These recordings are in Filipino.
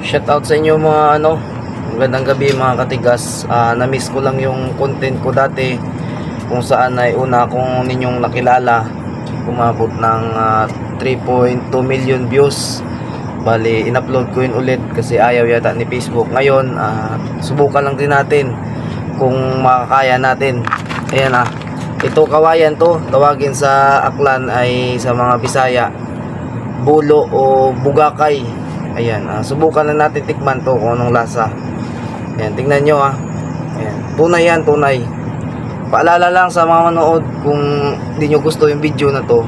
Shout out sa inyo mga magandang gabi mga katigas. Na-miss ko lang yung content ko dati kung saan ay una akong ninyong nakilala. Umabot ng 3.2 million views. Bali, in-upload ko yun ulit kasi ayaw yata ni Facebook. Ngayon, subukan lang din natin kung makakaya natin. Ayan ito kawayan to, tawagin sa Aklan ay sa mga Bisaya bulo o bugakay. Ayan, subukan na natin tikman to kung anong lasa. Ayan, tingnan nyo Ayan, tunay yan, tunay. Paalala lang sa mga manood, kung hindi nyo gusto yung video na to,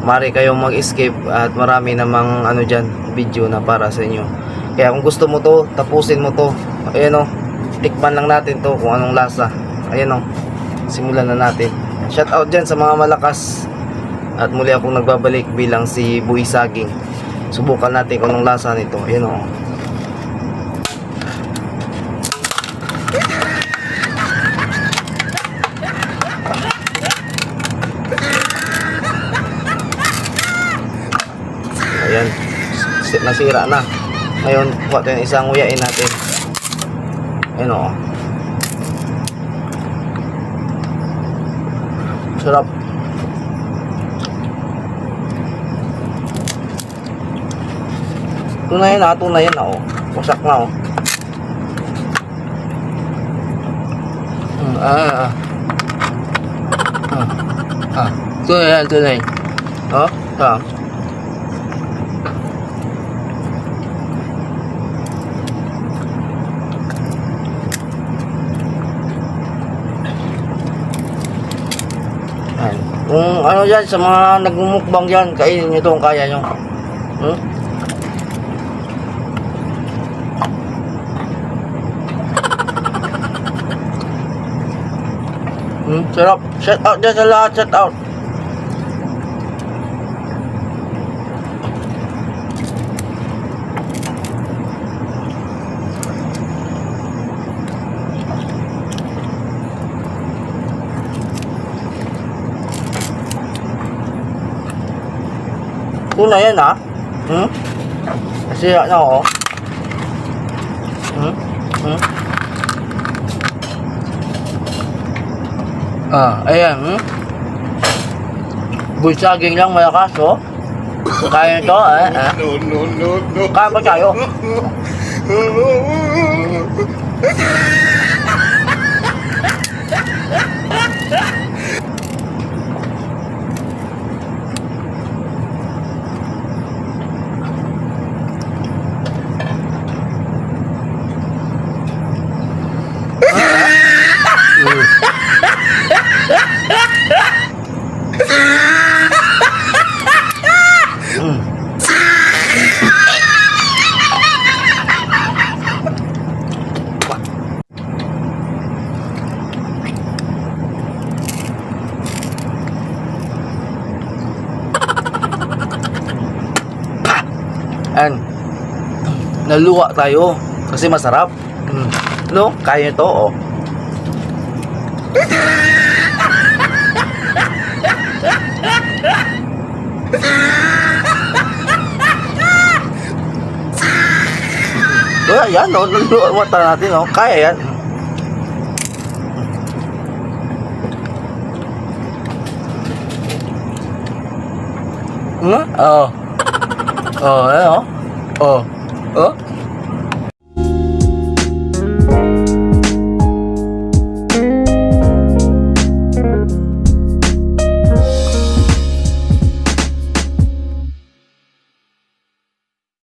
mari kayong mag-escape at marami namang dyan, video na para sa inyo. Kaya kung gusto mo to, tapusin mo to. Ayan tikman lang natin to kung anong lasa. Ayan simulan na natin. Shout out dyan sa mga malakas. At muli akong nagbabalik bilang si Buhi Saging. Subukan natin kung anong lasa nito. Ayan Ayan, nasira na. Ngayon, kuha tayo isang nguyain natin. Ayan sarap. Tunay yan wasak na tunay kung dyan sa mga nagmumukbang dyan, kainin nyo ito kung kaya nyo. Sarap. Shout out dyan sa lahat. Shout out. Tunay yan nasira na ayan Buhi Saging lang malakas kaya nito no. Kaya ba tayo? Naluwa tayo kasi masarap. Kaya ito yan naluwa mata natin kaya yan. Ayan